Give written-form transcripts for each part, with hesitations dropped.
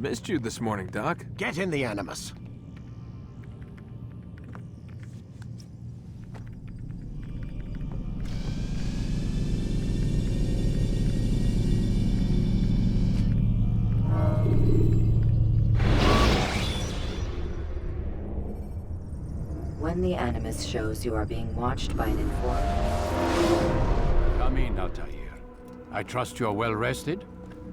Missed you this morning, Doc. Get in the Animus. When the Animus shows you are being watched by an informant... Come in, Altair. I trust you are well rested?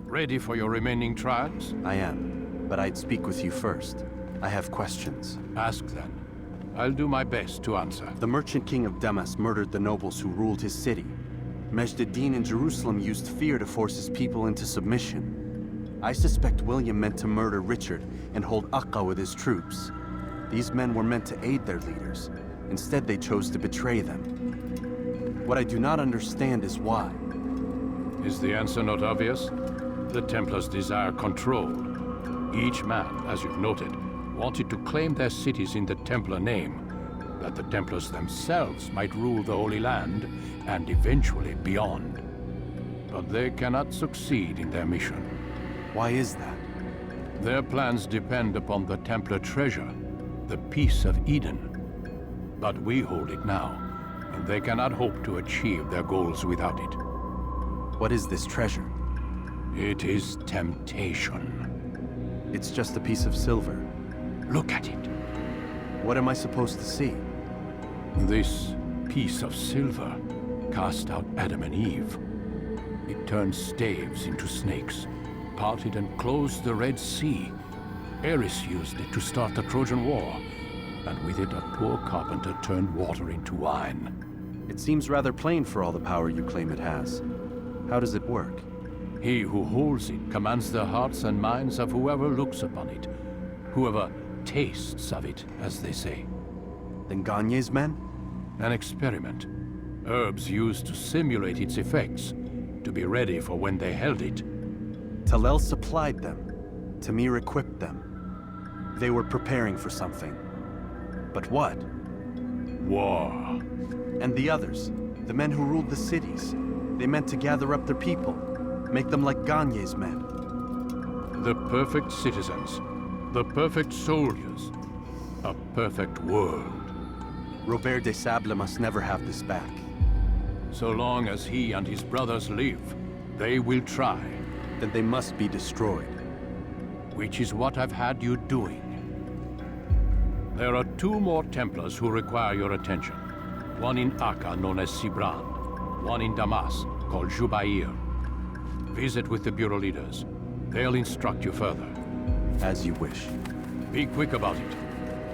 Ready for your remaining trials? I am, but I'd speak with you first. I have questions. Ask then. I'll do my best to answer. The merchant king of Damas murdered the nobles who ruled his city. Majd ad-Din in Jerusalem used fear to force his people into submission. I suspect William meant to murder Richard and hold Aqqa with his troops. These men were meant to aid their leaders. Instead, they chose to betray them. What I do not understand is why. Is the answer not obvious? The Templars desire control. Each man, as you've noted, wanted to claim their cities in the Templar name, that the Templars themselves might rule the Holy Land and eventually beyond. But they cannot succeed in their mission. Why is that? Their plans depend upon the Templar treasure, the Peace of Eden. But we hold it now, and they cannot hope to achieve their goals without it. What is this treasure? It is temptation. It's just a piece of silver. Look at it. What am I supposed to see? This piece of silver cast out Adam and Eve. It turned staves into snakes, parted and closed the Red Sea. Ares used it to start the Trojan War, and with it a poor carpenter turned water into wine. It seems rather plain for all the power you claim it has. How does it work? He who holds it commands the hearts and minds of whoever looks upon it, whoever tastes of it, as they say. Then Gagne's men? An experiment. Herbs used to simulate its effects, to be ready for when they held it. Talel supplied them. Tamir equipped them. They were preparing for something. But what? War. And the others, the men who ruled the cities, they meant to gather up their people, make them like Gagne's men. The perfect citizens, the perfect soldiers, a perfect world. Robert de Sable must never have this back. So long as he and his brothers live, they will try. Then they must be destroyed. Which is what I've had you doing. There are 2 more Templars who require your attention. One in Aqqa, known as Sibrand. One in Damas, called Jubair. Visit with the Bureau leaders. They'll instruct you further. As you wish. Be quick about it.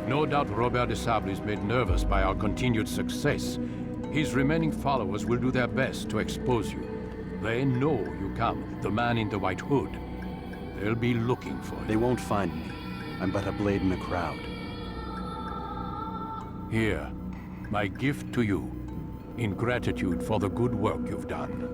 No doubt Robert de Sable is made nervous by our continued success. His remaining followers will do their best to expose you. They know you come, the man in the white hood. They'll be looking for you. They won't find me. I'm but a blade in the crowd. Here, my gift to you, in gratitude for the good work you've done.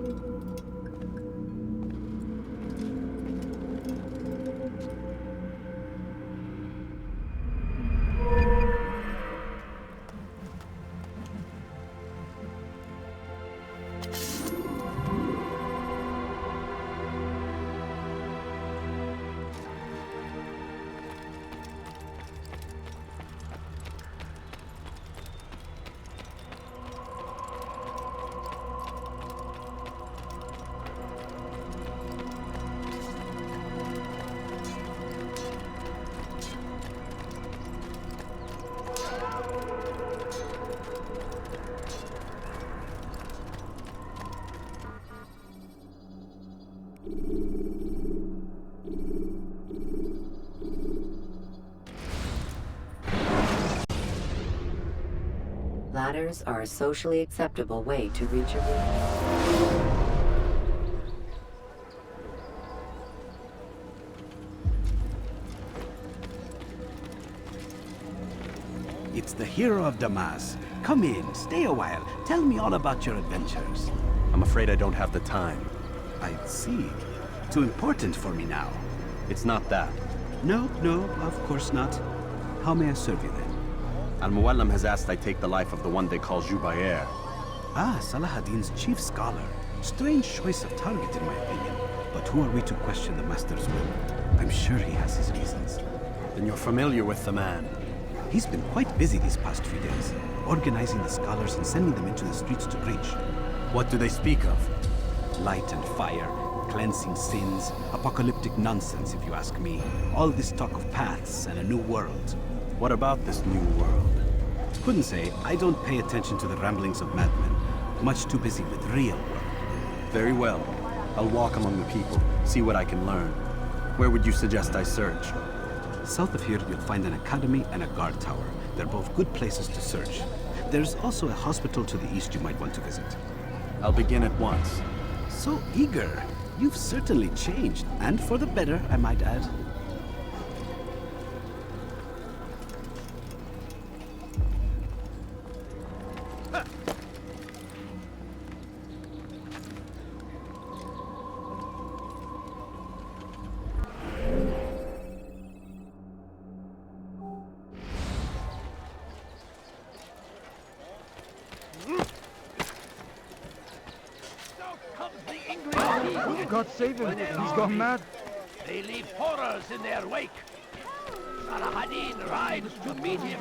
Ladders are a socially acceptable way to reach a room. It's the hero of Damas. Come in, stay a while. Tell me all about your adventures. I'm afraid I don't have the time. I see. Too important for me now. It's not that. No, of course not. How may I serve you then? Al-Muallim has asked I take the life of the one they call Jubair. Ah, Salah ad-Din's chief scholar. Strange choice of target, in my opinion. But who are we to question the Master's will? I'm sure he has his reasons. Then you're familiar with the man. He's been quite busy these past few days, organizing the scholars and sending them into the streets to preach. What do they speak of? Light and fire, cleansing sins, apocalyptic nonsense if you ask me. All this talk of paths and a new world. What about this new world? Couldn't say. I don't pay attention to the ramblings of madmen. Much too busy with real world. Very well. I'll walk among the people, see what I can learn. Where would you suggest I search? South of here, you'll find an academy and a guard tower. They're both good places to search. There's also a hospital to the east you might want to visit. I'll begin at once. So eager. You've certainly changed, and for the better, I might add. God save him, he's gone mad. They leave horrors in their wake. Saladin rides to meet him,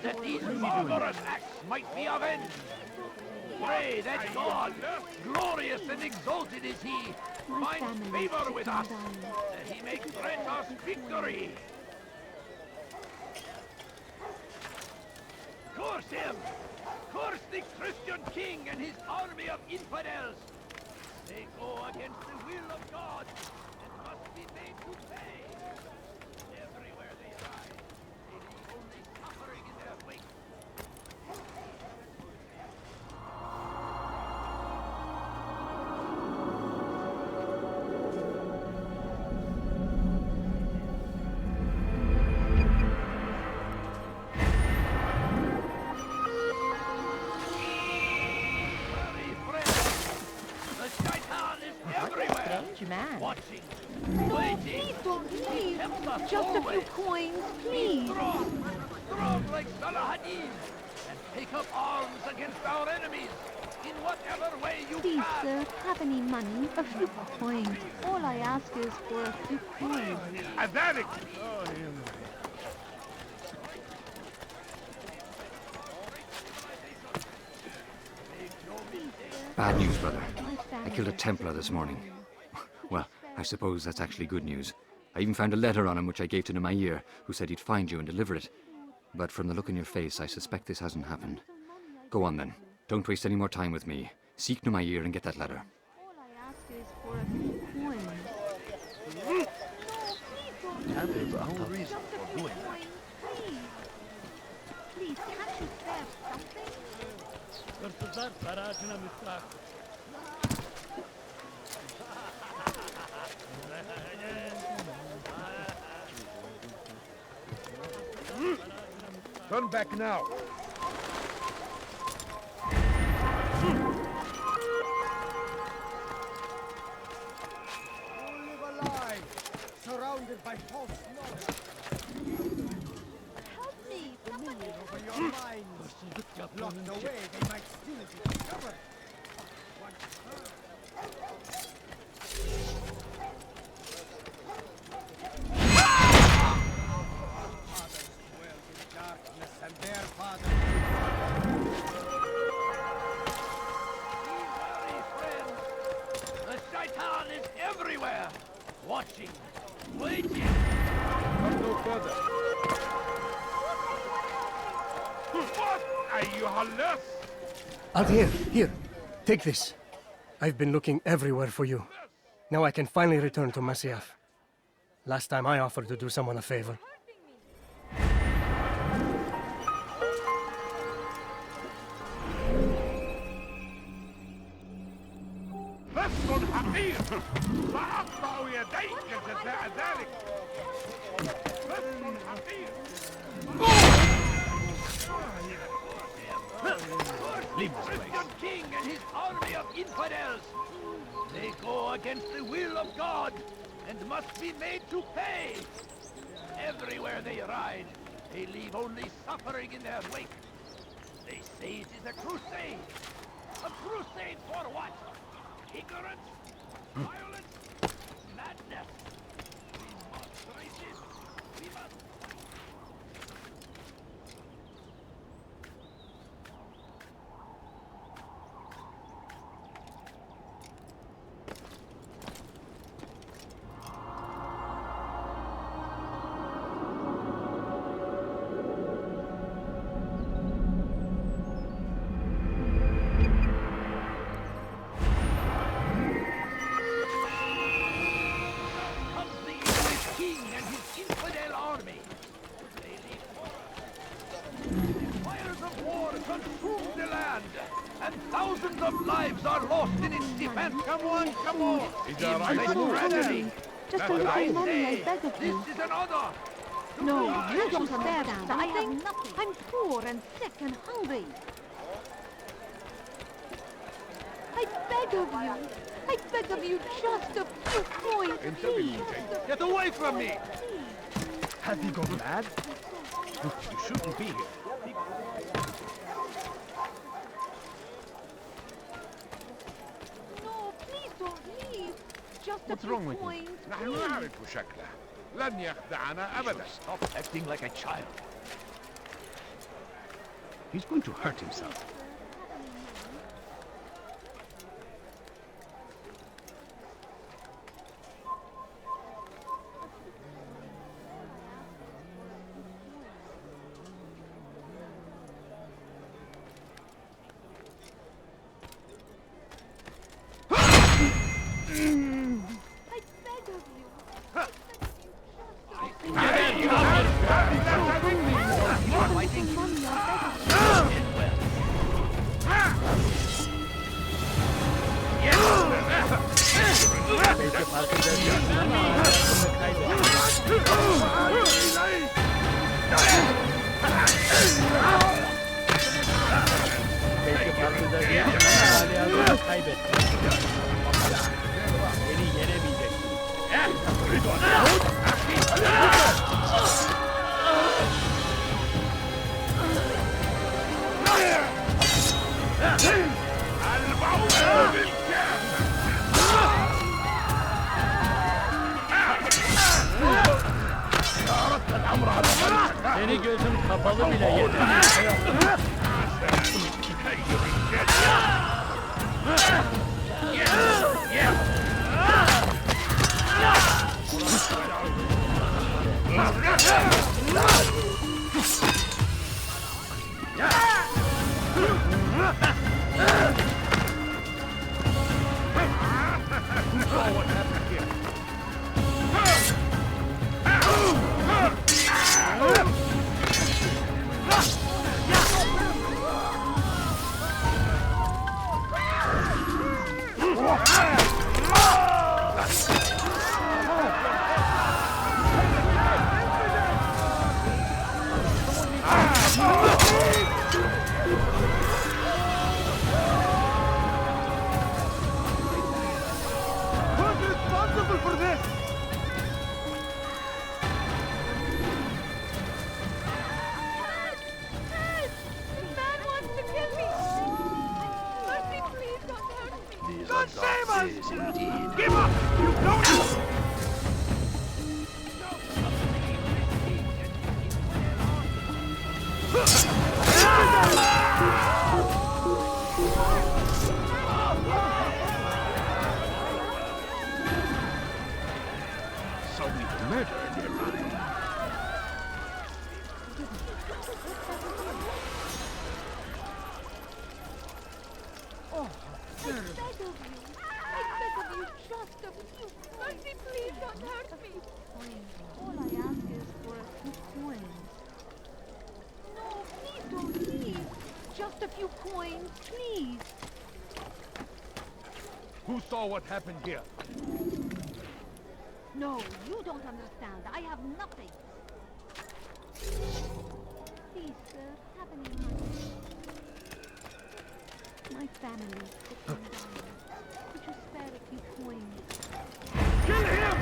that these barbarous acts might be avenged. Pray that God, glorious and exalted is he, finds favor with us, that he may grant us victory. Curse him! Curse the Christian king and his army of infidels! They go against the will of God and must be made to pay. Everywhere they ride, they leave only suffering in their wake. Man. Watching, waiting, Please, us just a few always. coins, Be please. strong like Saladin, and take up arms against our enemies in whatever way you Please, can. sir, have any money? A few coins. All I ask is for a few coins. Bad news, brother. I killed a Templar this morning. Well, I suppose that's actually good news. I even found a letter on him which I gave to Nemair, who said he'd find you and deliver it. But from the look in your face, I suspect this hasn't happened. Go on then. Don't waste any more time with me. Seek Nemair and get that letter. All I ask is for a few coins. That is our reason for doing that. Please. Please, can't you spare something? Turn back now. Surrounded by false knowledge. Help me, somebody. Over your minds. Locked away, they might still be discovered. Fathers dwell in darkness, and their fathers. Be wary, friends. The Shaitan is everywhere, watching, waiting. Come no further. What? Ayyuhallas? Altair, here. Take this. I've been looking everywhere for you. Now I can finally return to Masyaf. Last time I offered to do someone a favor. لست حقير سأقطع يديك جزاء ذلك لست حقير The Christian king and his army of infidels. They go against the will of God and must be made to pay. Everywhere they ride, they leave only suffering in their wake. They say it is a crusade. A crusade for what? Ignorance? Violence? Thousands of lives are lost in its defense. Come on, come on. Just a little money, I beg of you. This is an honor. No, you don't understand. I have nothing. I'm poor and sick and hungry. I beg of you. I beg of you just a few coins, please. Get away from me. Have you gone mad? You shouldn't be here. No, please don't leave. Just What's a few wrong with you? coins, نحن please. نعرف شكله لن يخدعنا أبدا. Stop acting like a child. He's going to hurt himself. I beg of you. Fighting money, I beg of you. Seni gözüm kapalı bile yeter. So we've murdered Iran. Oh, I beg of you. I beg of you just a few. Mercy, please don't hurt me. All I ask is for a few coins. No, please don't leave. Just a few coins, please. Who saw what happened here? No, you don't understand. I have nothing. Please, sir, have any money. My family is dying. Could you spare a few coins? Kill him!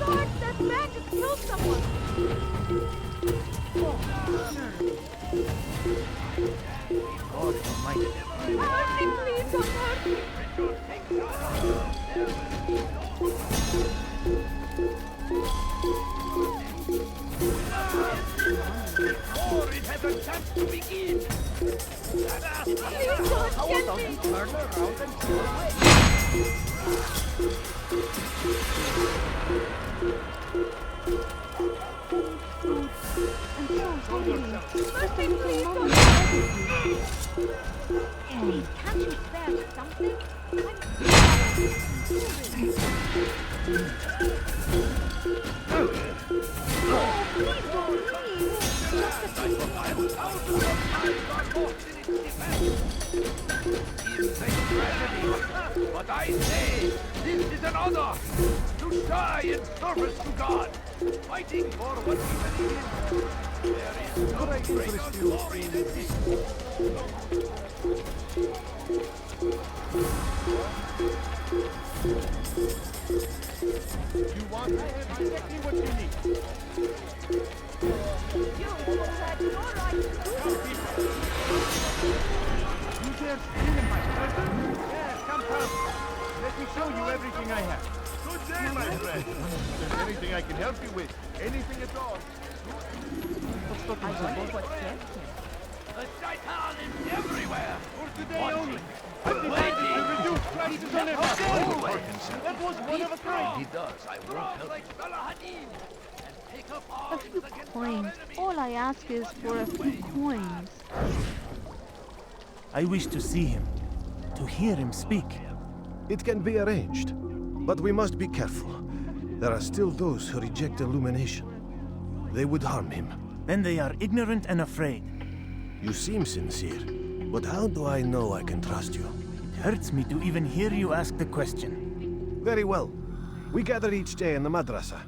Lord, that man just killed someone! God almighty. Hurt me, please, don't hurt me! Or it has a chance to begin. Please don't get me! Turn around and go away. I'm so sorry. Mercy, please don't Hey, can't you spare something? But I say, this is an honor to die in service to God, fighting for what we believe in. There is no greater glory than this. You want? I have exactly what you need. You had no right to do this. You dare steal in my presence? Yes, come. Let me show you everything I have. Good day, my friend. If there's anything I can help you with, anything at all. I wonder what kept him. The Shaitan is everywhere. For today only. I've decided to reduce prices on everything. That was one of a kind. He does. I won't help like Salahadin. A few coins. All I ask is for a few coins. I wish to see him, to hear him speak. It can be arranged, but we must be careful. There are still those who reject illumination. They would harm him. Then they are ignorant and afraid. You seem sincere, but how do I know I can trust you? It hurts me to even hear you ask the question. Very well. We gather each day in the madrasa.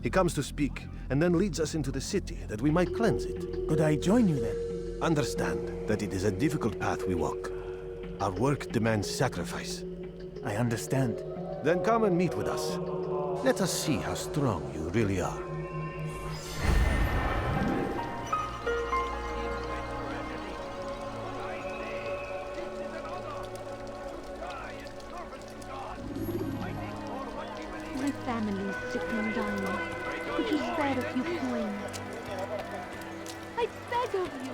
He comes to speak, and then leads us into the city, that we might cleanse it. Could I join you then? Understand that it is a difficult path we walk. Our work demands sacrifice. I understand. Then come and meet with us. Let us see how strong you really are. My family is sick and dying. Could you spare a few coins? I beg of you.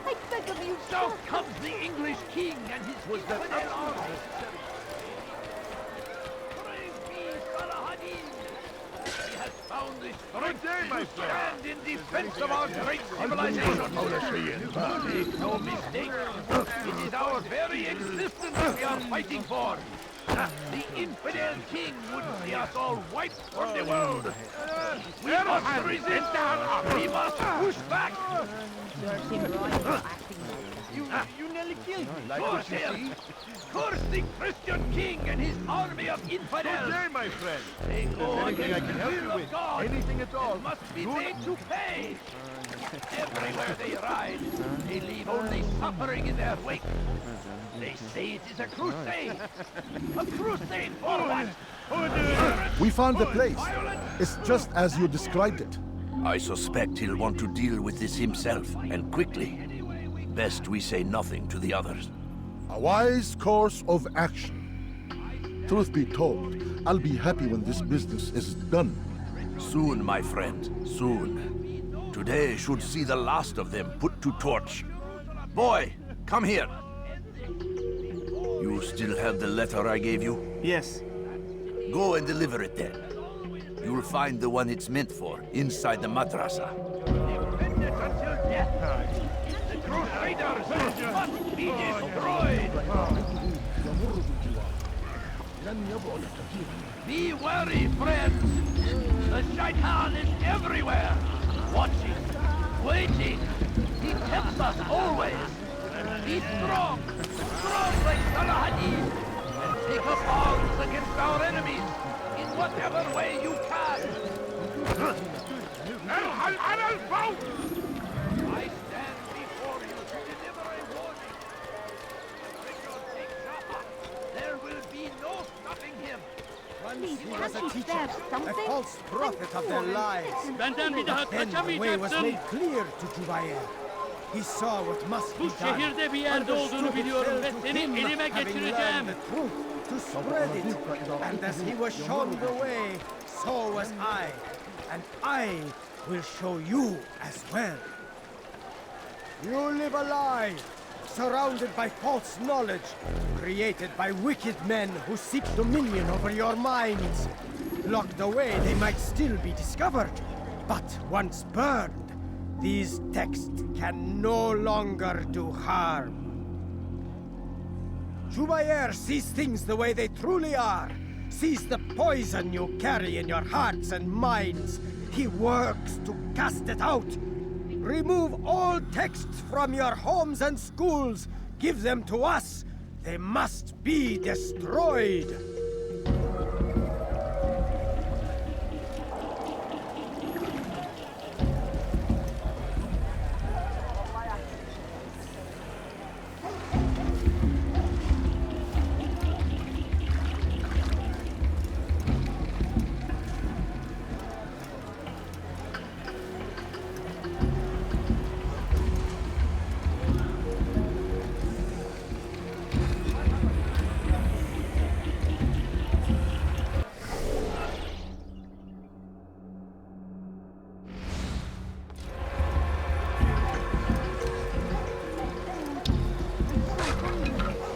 I beg of you. Now comes the English king and his infidel army. Praise be Salahadin. He has found the strength to stand in defense of our great civilization. Make no mistake. It is our very existence we are fighting for. The infidel king would see us all wiped from the world. We must resist. We must push back. You nearly killed me. Corsair! Curse the Christian king and his army of infidels! Good day, my friend. They go Anything I against can the help you will of with, God. anything at all. They must be made to pay. Everywhere they ride, they leave only suffering in their wake. They say it is a crusade. A crusade for what? We found the place. It's just as you described it. I suspect he'll want to deal with this himself, and quickly. Best we say nothing to the others. A wise course of action. Truth be told, I'll be happy when this business is done. Soon, my friend, soon. Today should see the last of them put to torch. Boy, come here. You still have the letter I gave you? Yes. Go and deliver it then. You'll find the one it's meant for inside the madrasa. Until death. The Crusaders must be destroyed! Be wary, friends! The Shaitan is everywhere! Watching, waiting! He tempts us always! Be strong! Strong like Salahadin! And take up arms against our enemies in whatever way you can! I stand before you to deliver a warning. When you take Jaffa, there will be no stopping him. Once he was a teacher, a false prophet of their lies. But then the way was made clear to Jubair. He saw what must be done. Şehirde bir yerde olduğunu biliyorum ve seni elime geçireceğim. To spread it. And as he was shown the way, so was I. And I will show you as well. You live a lie, surrounded by false knowledge, created by wicked men who seek dominion over your minds. Locked away, they might still be discovered, but once burned, these texts can no longer do harm. Jubair sees things the way they truly are, sees the poison you carry in your hearts and minds. He works to cast it out. Remove all texts from your homes and schools. Give them to us. They must be destroyed.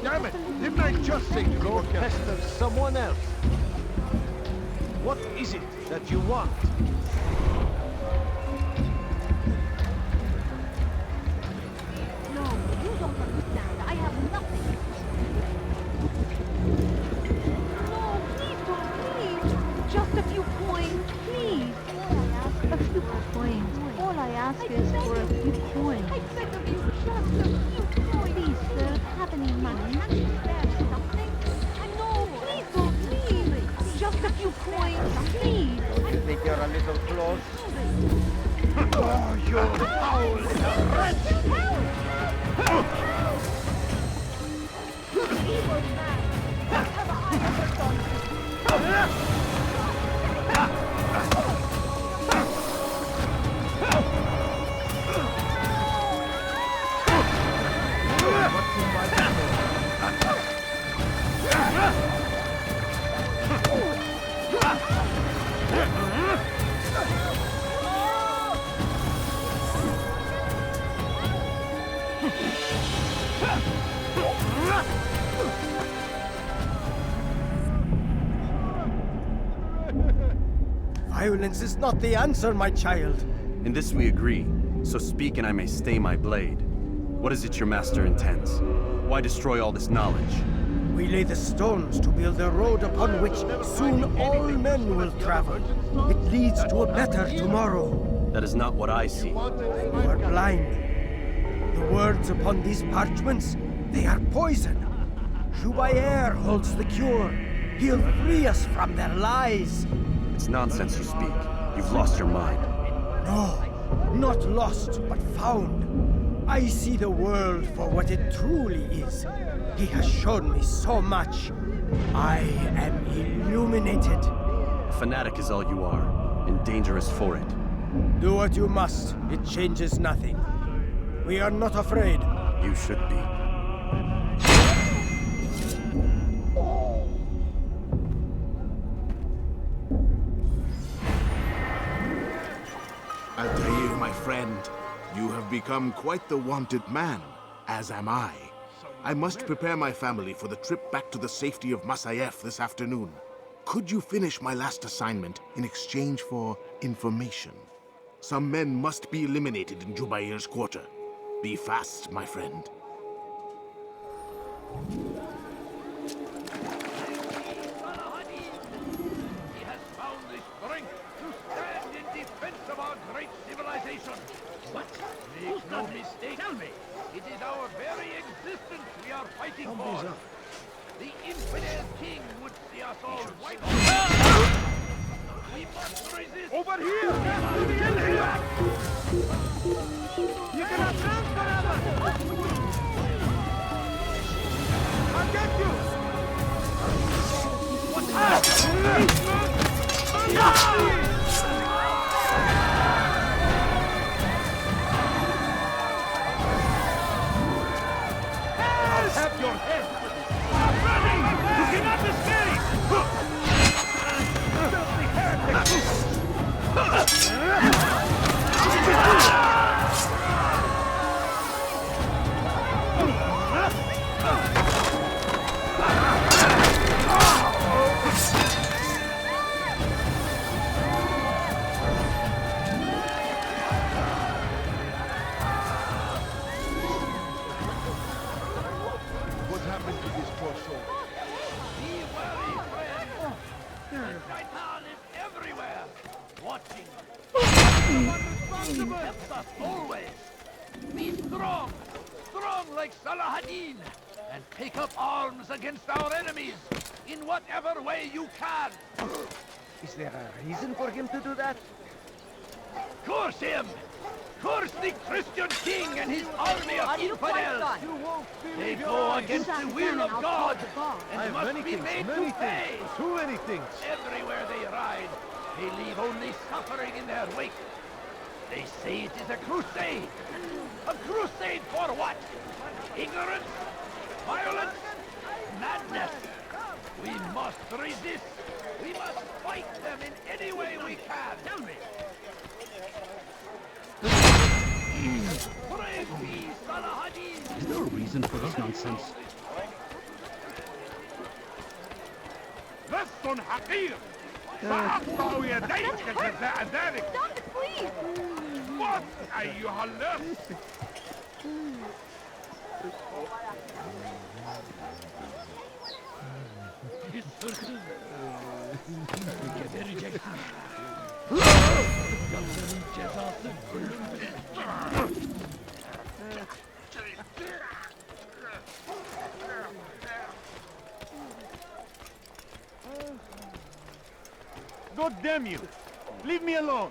Damn it! Didn't I just say to go pester someone else? What is it that you want? No, you don't understand. I have nothing. No, please don't, please. Just a few coins, please. A few coins. All I ask is for a few coins. I beg of you, just a few coins. Please, sir, have any money? There's something. No, please don't, please. Just a few coins, please. Don't you think you're a little close? Oh, you foul little wretch! You evil man! What have I ever done? Violence is not the answer, my child. In this we agree, so speak and I may stay my blade. What is it your master intends? Why destroy all this knowledge? We lay the stones to build a road upon which soon all men will travel. It leads to a better tomorrow. That is not what I see. You are blind. The words upon these parchments, they are poison. Jubair holds the cure. He'll free us from their lies. It's nonsense you speak. You've lost your mind. No, not lost, but found. I see the world for what it truly is. He has shown me so much. I am illuminated. A fanatic is all you are, and dangerous for it. Do what you must. It changes nothing. We are not afraid. You should be. Altair, my friend, you have become quite the wanted man, as am I. I must prepare my family for the trip back to the safety of Masayef this afternoon. Could you finish my last assignment in exchange for information? Some men must be eliminated in Jubair's quarter. Be fast, my friend. He has found the strength to stand in defense of our great civilization. But make no mistake, tell me, it is our very existence we are fighting for. The infidel king would see us all wiped out. We must resist. Over here! Kill him! You cannot run forever! I'll get you! What's happening? I'll have your head! Stop running! You cannot escape! Filthy heretic! What happened to this poor soul? Be wary, friend. The Shaitan is everywhere, watching. Someone responsible helps us always. Be strong, strong like Salah-ad-Din, and take up arms against our enemies in whatever way you can. Is there a reason for him to do that? Curse him! Curse the Christian king and his army of infidels! They go against the will of God and must be made to pay! Too many things! Everywhere they ride, they leave only suffering in their wake. They say it is a crusade! A crusade for what? Ignorance? Violence? Madness! We must resist! We must fight them in any way we can! Tell me! Is there a reason for this nonsense? لص حقير سأقطع يديك جزاء ذلك. Stop it, please! موت أيها اللص. Pis hırsız! Gebereceksin! Yaptığının cezası ölümdür! God damn you! Leave me alone!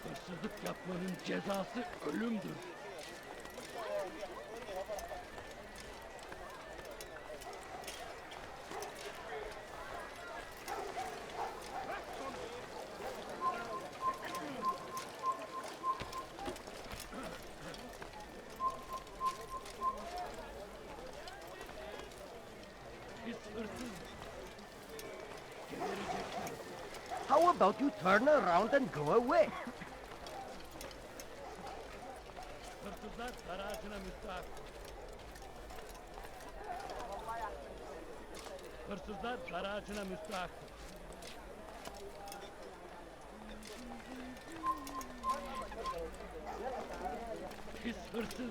Hırsızlık yapmanın cezası ölümdür. Pis hırsız! Gebereceksin! How about you turn around and go away? Hırsızlar sarayına müstahak. Hırsızlar sarayına müstahak. Pis hırsız!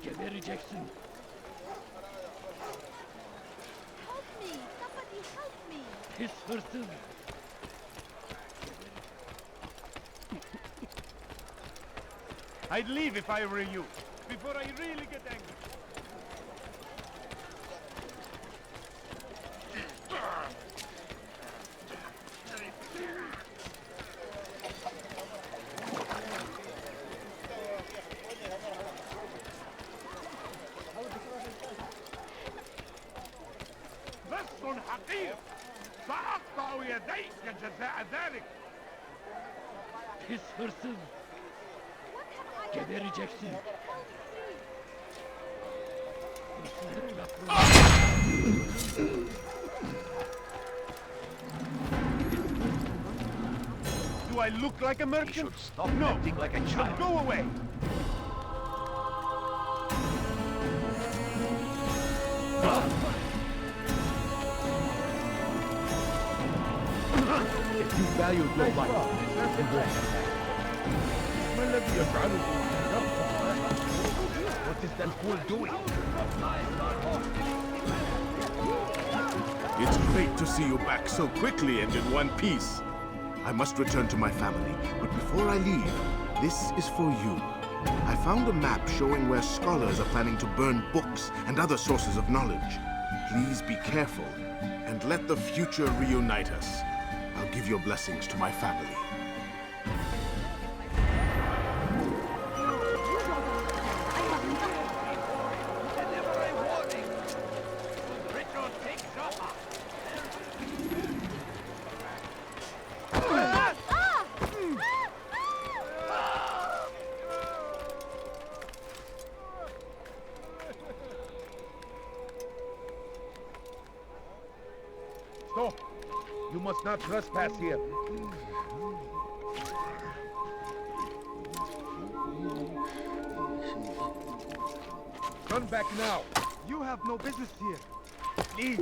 Gebereceksin! Help me! Somebody help me! Pis hırsız! I'd leave if I were you, before I really get angry. كثير سأقطع يديك جزاء ذلك. His person. Get their rejection. Do I look like a merchant? He should stop no. acting like a child. Go away. If you value your life, you won't. ما الذي يفعله؟ What is that fool doing? It's great to see you back so quickly and in one piece. I must return to my family, but before I leave, this is for you. I found a map showing where scholars are planning to burn books and other sources of knowledge. Please be careful, and let the future reunite us. I'll give your blessings to my family. Stop! You must not trespass here. Turn back now. You have no business here. Leave.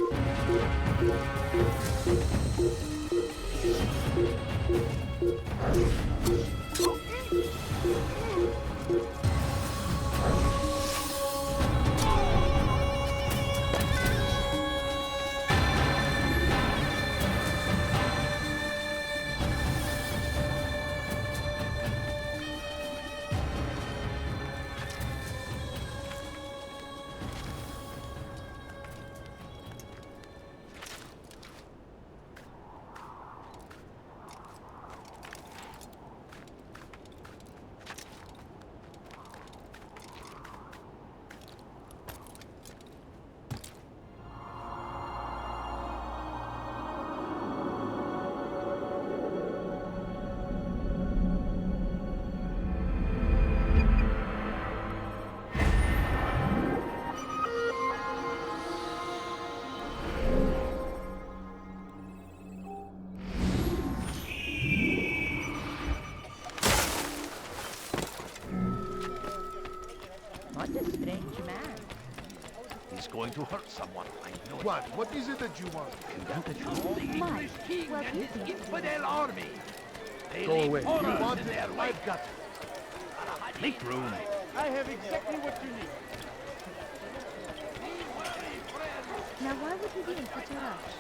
What a strange man. He's going to hurt someone, I know it. What is it that you want? The English king and his infidel army. They Go leave away. horrors You want in it? their wake. I've got it. Make room. I have exactly what you need. Now why would he be in such a rush?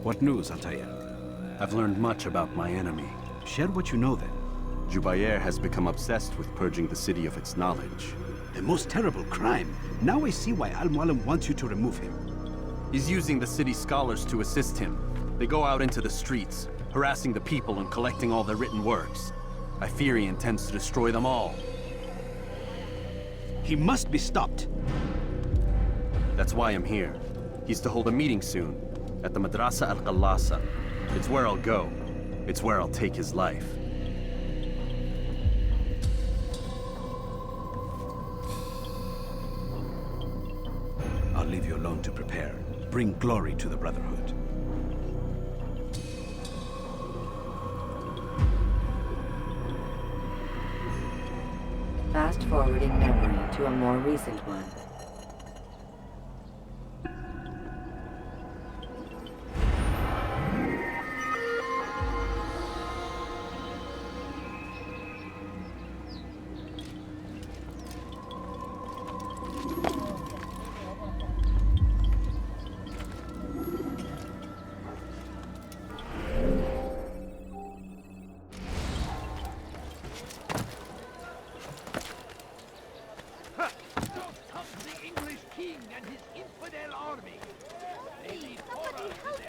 What news, Altair? I've learned much about my enemy. Share what you know then. Jubair has become obsessed with purging the city of its knowledge. The most terrible crime. Now I see why Al-Mualim wants you to remove him. He's using the city scholars to assist him. They go out into the streets, harassing the people and collecting all their written works. I fear he intends to destroy them all. He must be stopped. That's why I'm here. He's to hold a meeting soon, at the Madrasa al-Qallasa. It's where I'll go. It's where I'll take his life. I'll leave you alone to prepare. Bring glory to the Brotherhood. Fast-forwarding memory to a more recent one.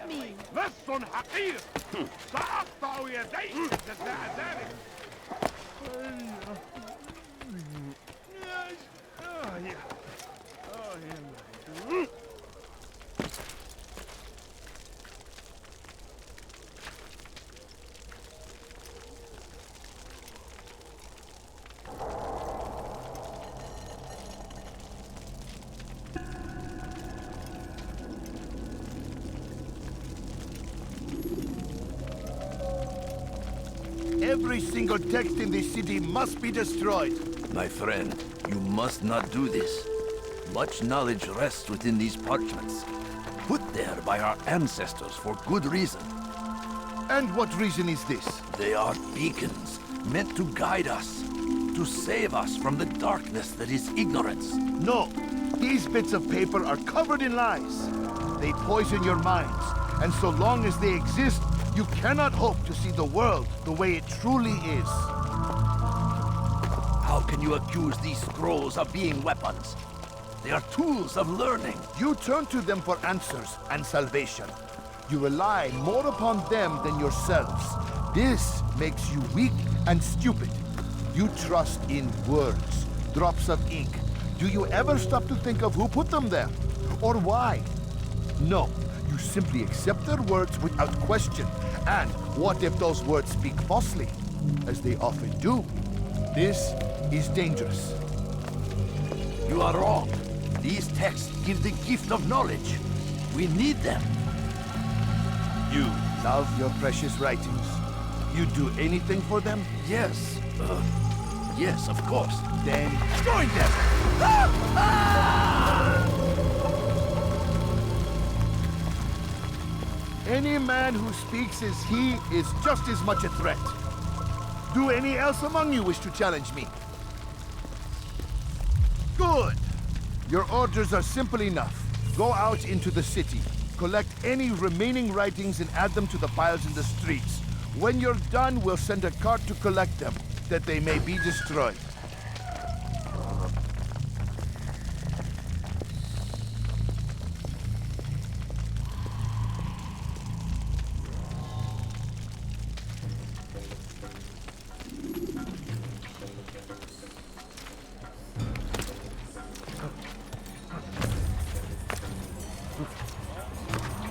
me. لص حقير سأقطع يديك جزاء ذلك. Every single text in this city must be destroyed. My friend, you must not do this. Much knowledge rests within these parchments, put there by our ancestors for good reason. And what reason is this? They are beacons, meant to guide us, to save us from the darkness that is ignorance. No, these bits of paper are covered in lies. They poison your minds, and so long as they exist, you cannot hope to see the world the way it truly is. How can you accuse these scrolls of being weapons? They are tools of learning. You turn to them for answers and salvation. You rely more upon them than yourselves. This makes you weak and stupid. You trust in words, drops of ink. Do you ever stop to think of who put them there? Or why? No, you simply accept their words without question. And what if those words speak falsely? As they often do. This is dangerous. You are wrong. These texts give the gift of knowledge. We need them. You love your precious writings. You'd do anything for them? Yes. Yes, of course. Then join them! Any man who speaks as he is just as much a threat. Do any else among you wish to challenge me? Good! Your orders are simple enough. Go out into the city, collect any remaining writings and add them to the piles in the streets. When you're done, we'll send a cart to collect them, that they may be destroyed.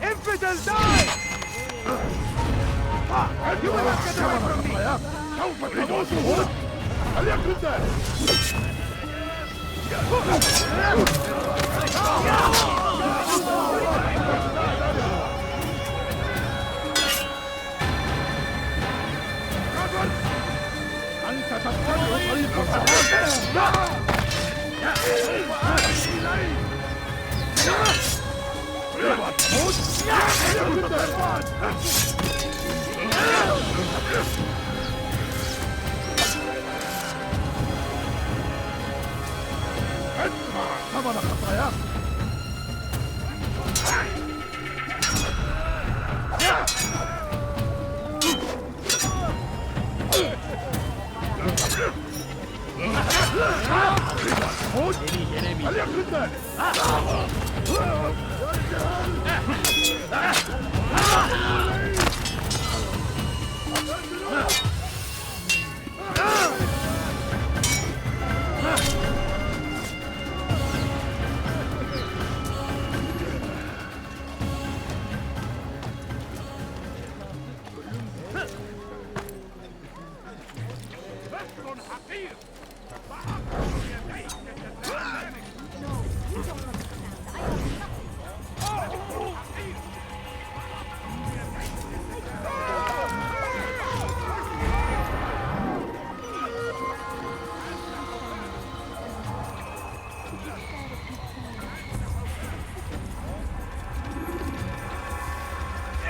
Infidel, die! You will not get away from me! سوف تموتون! هل يكن ذلك؟ أنت تتبع طريق ادفع ثمن خطاياك. هل يكن ذلك؟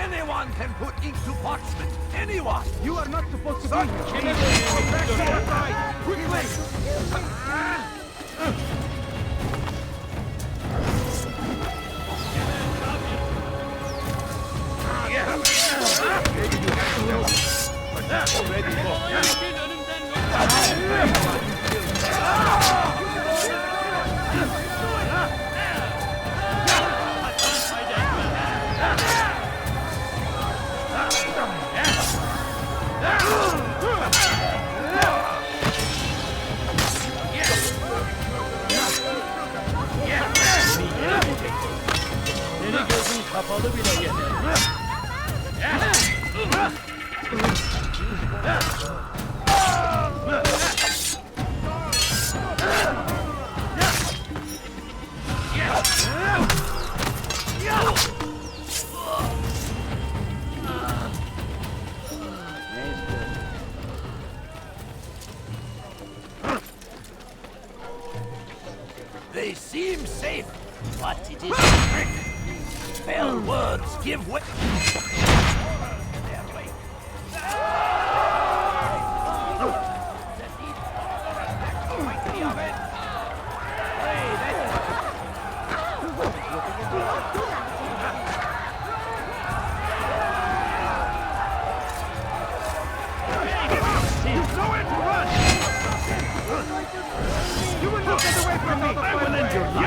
Anyone can put ink to parchment. Anyone! You are not supposed to be here. Quickly! kapalı bile yeter. They seem safe, but it is a trick. Fell words give way. Their way. That these followers act might be of it. Pray Nowhere to run! You will not get away from me! I will end your life!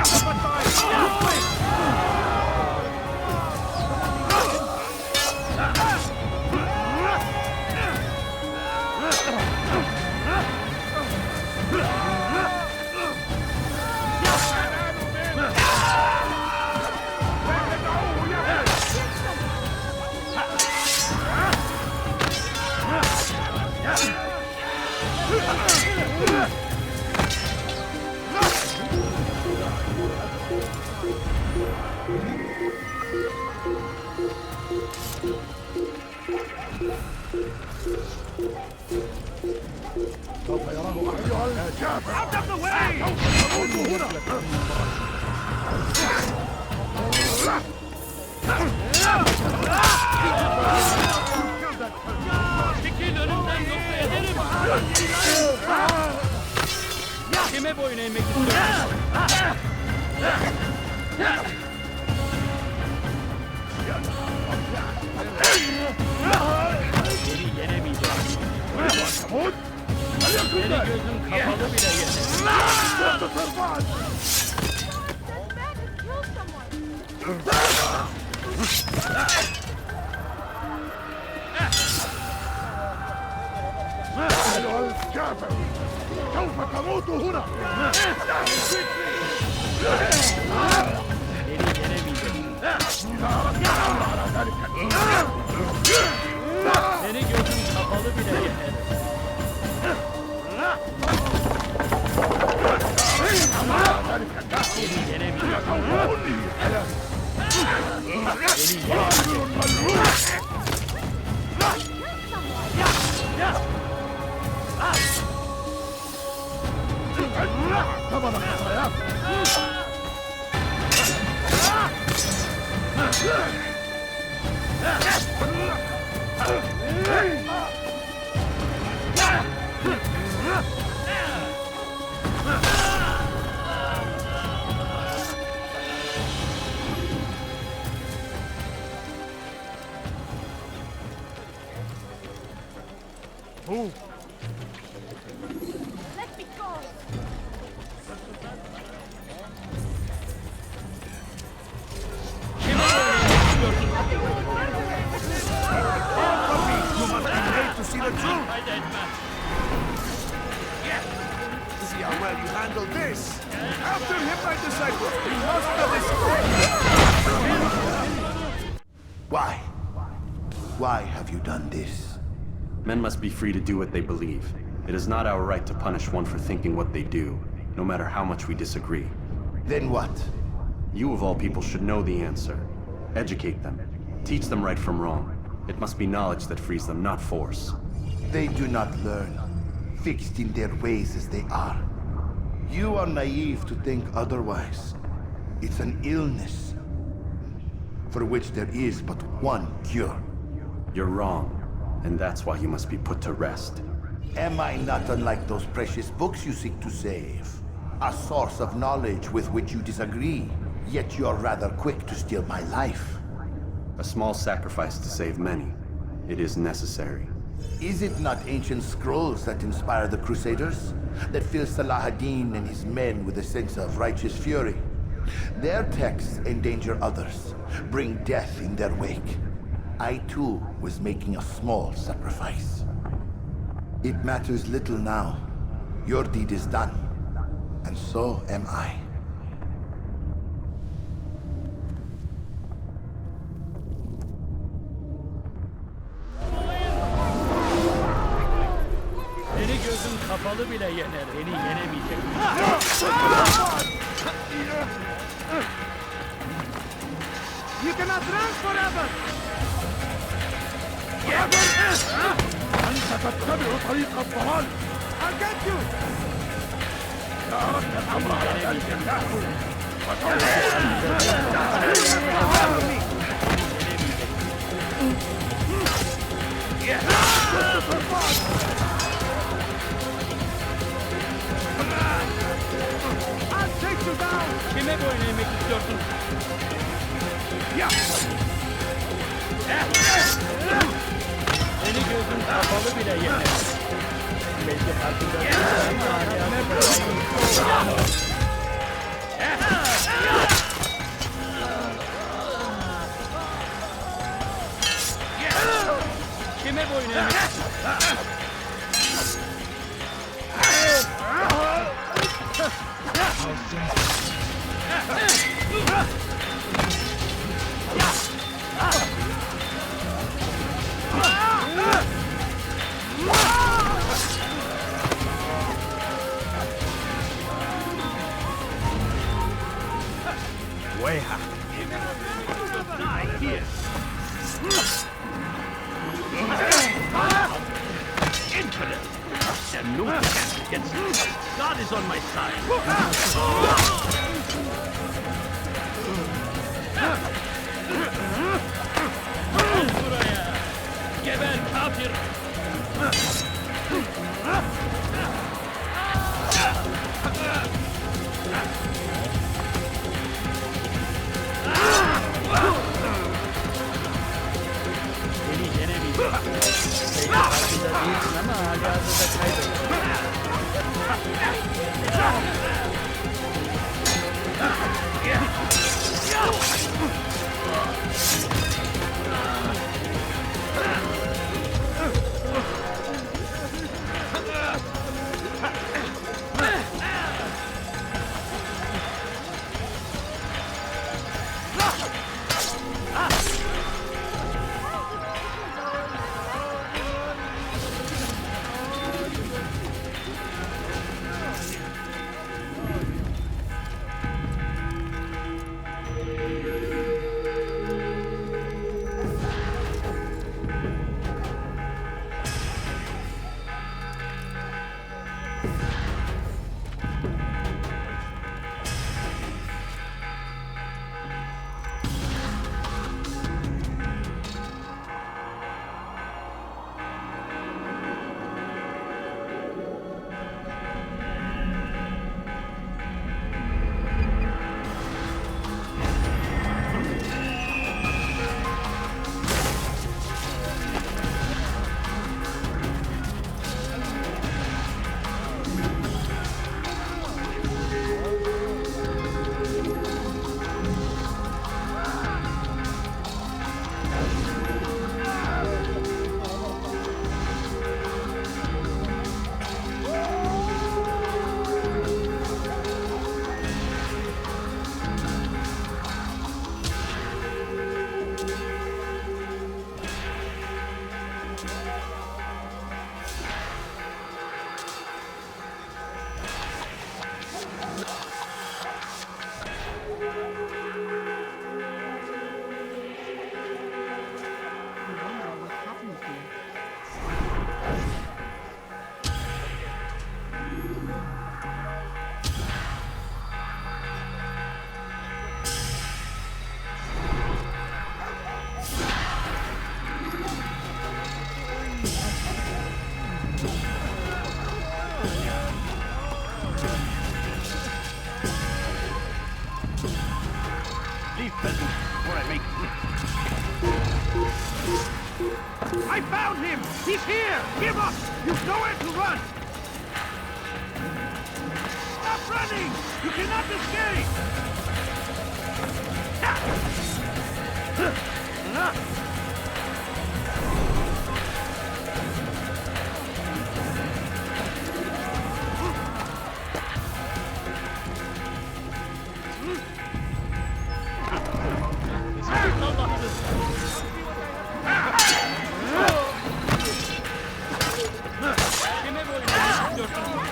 Out of the way! Çekil önümden yoksa ederim. Kime boyun eğmek istiyorsun? Seni yenemeyeceğim. Seni gözüm kapalı bile yeter. أيها الكافر سوف تموت هنا Seni gözüm kapalı bile yeter. Seni yenemeyeceğim. Seni yenemeyeceğim. Move. Let me go. To see the truth. Yeah. See how well you handle this. After him, my disciple. We must have Why? Why have you done this? Men must be free to do what they believe. It is not our right to punish one for thinking what they do, no matter how much we disagree. Then what? You of all people should know the answer. Educate them. Teach them right from wrong. It must be knowledge that frees them, not force. They do not learn, fixed in their ways as they are. You are naive to think otherwise. It's an illness, for which there is but one cure. You're wrong, and that's why you must be put to rest. Am I not unlike those precious books you seek to save? A source of knowledge with which you disagree, yet you're rather quick to steal my life. A small sacrifice to save many. It is necessary. Is it not ancient scrolls that inspire the Crusaders? That fill Salah ad-Din and his men with a sense of righteous fury? Their texts endanger others, bring death in their wake. I too was making a small sacrifice. It matters little now. Your deed is done, and so am I. kafalı bile yener. Beni yenemeyecek. You cannot run forever! أنت تتبع طريق الضلال. I'll get you! إذا أردت الأمر على ذلك النحو I'll take you down! Kime boyun eğmek istiyorsun? Seni gözün kapalı bile yener. Belki farkında değilsin ama kime boyun eğmek ويحك. Infinite! There's no chance against me. God is on my side. buraya? Geber kafir! Beni yenemeyecek. Belki farkında değilsin ama halihazırda kaybettin. I found him! He's here! Give up! You've nowhere to run! Stop running! You cannot escape! Kime boyun eğmek istiyorsun?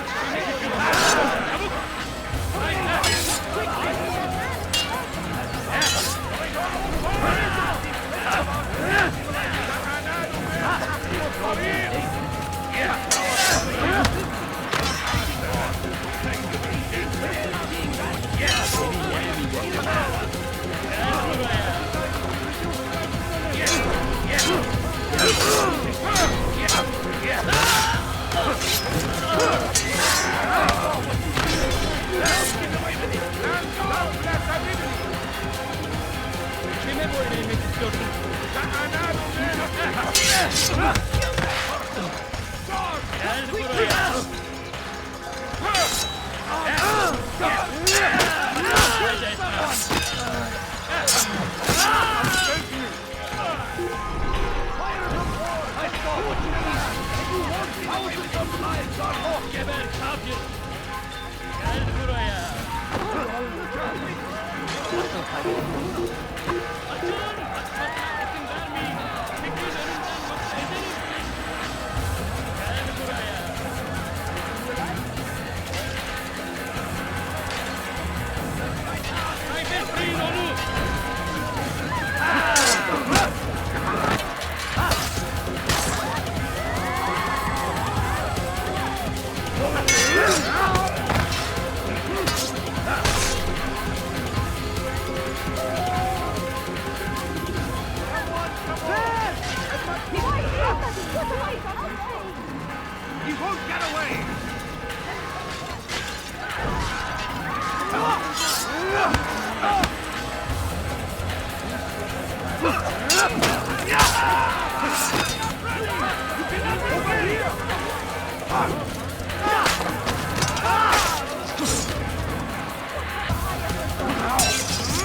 He won't get away!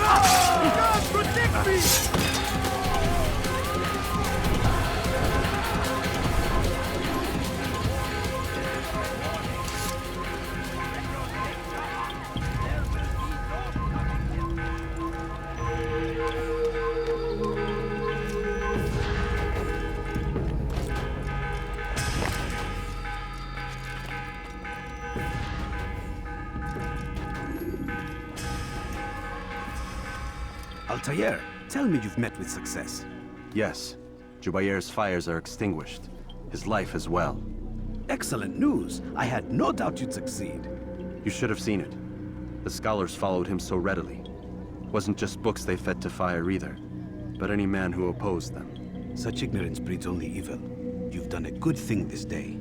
God, protect me! Altair, tell me you've met with success. Yes. Jubair's fires are extinguished. His life as well. Excellent news. I had no doubt you'd succeed. You should have seen it. The scholars followed him so readily. Wasn't just books they fed to fire either, but any man who opposed them. Such ignorance breeds only evil. You've done a good thing this day.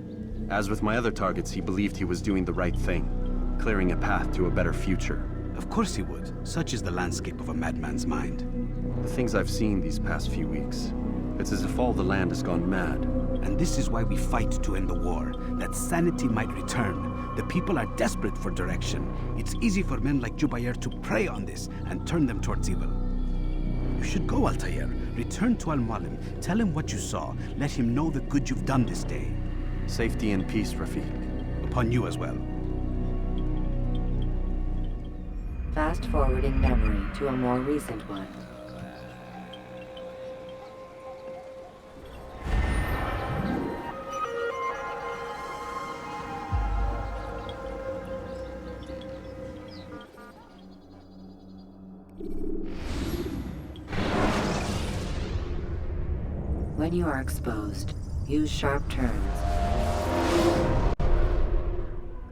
As with my other targets, he believed he was doing the right thing, clearing a path to a better future. Of course he would. Such is the landscape of a madman's mind. The things I've seen these past few weeks, it's as if all the land has gone mad. And this is why we fight to end the war, that sanity might return. The people are desperate for direction. It's easy for men like Jubair to prey on this and turn them towards evil. You should go, Altair. Return to Al-Mualim. Tell him what you saw. Let him know the good you've done this day. Safety and peace, Rafiq. Upon you as well. Fast-forwarding memory to a more recent one. When you are exposed, use sharp turns.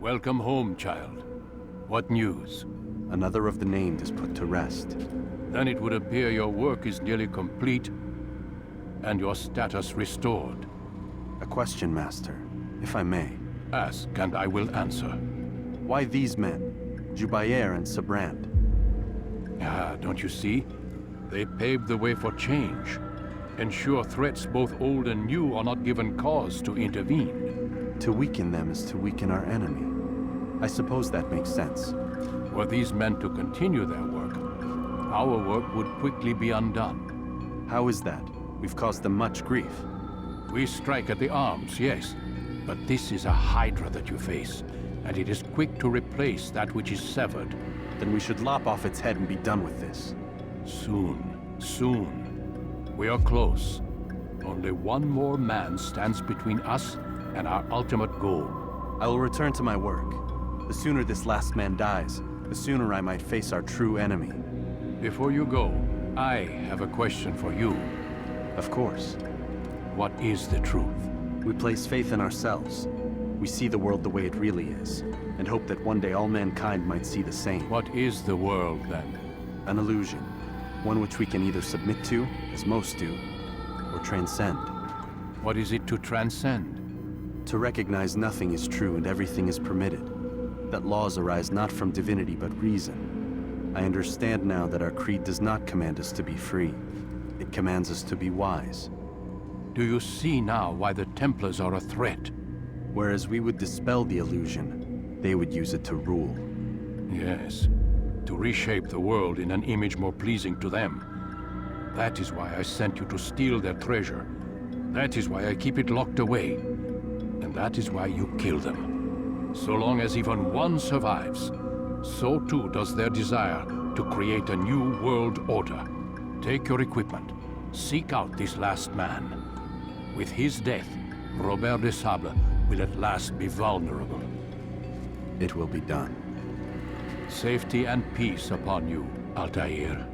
Welcome home, child. What news? Another of the named is put to rest. Then it would appear your work is nearly complete and your status restored. A question, Master, if I may. Ask, and I will answer. Why these men, Jubair and Sabrand? Ah, don't you see? They paved the way for change. Ensure threats both old and new are not given cause to intervene. To weaken them is to weaken our enemy. I suppose that makes sense. Were these men to continue their work, our work would quickly be undone. How is that? We've caused them much grief. We strike at the arms, yes. But this is a hydra that you face, and it is quick to replace that which is severed. Then we should lop off its head and be done with this. Soon, soon. We are close. Only one more man stands between us and our ultimate goal. I will return to my work. The sooner this last man dies, the sooner I might face our true enemy. Before you go, I have a question for you. Of course. What is the truth? We place faith in ourselves. We see the world the way it really is, and hope that one day all mankind might see the same. What is the world, then? An illusion. One which we can either submit to, as most do, or transcend. What is it to transcend? To recognize nothing is true and everything is permitted. That laws arise not from divinity but reason. I understand now that our creed does not command us to be free. It commands us to be wise. Do you see now why the Templars are a threat? Whereas we would dispel the illusion, they would use it to rule. Yes, to reshape the world in an image more pleasing to them. That is why I sent you to steal their treasure. That is why I keep it locked away. And that is why you kill them. So long as even one survives, so too does their desire to create a new world order. Take your equipment. Seek out this last man. With his death, Robert de Sable will at last be vulnerable. It will be done. Safety and peace upon you, Altair.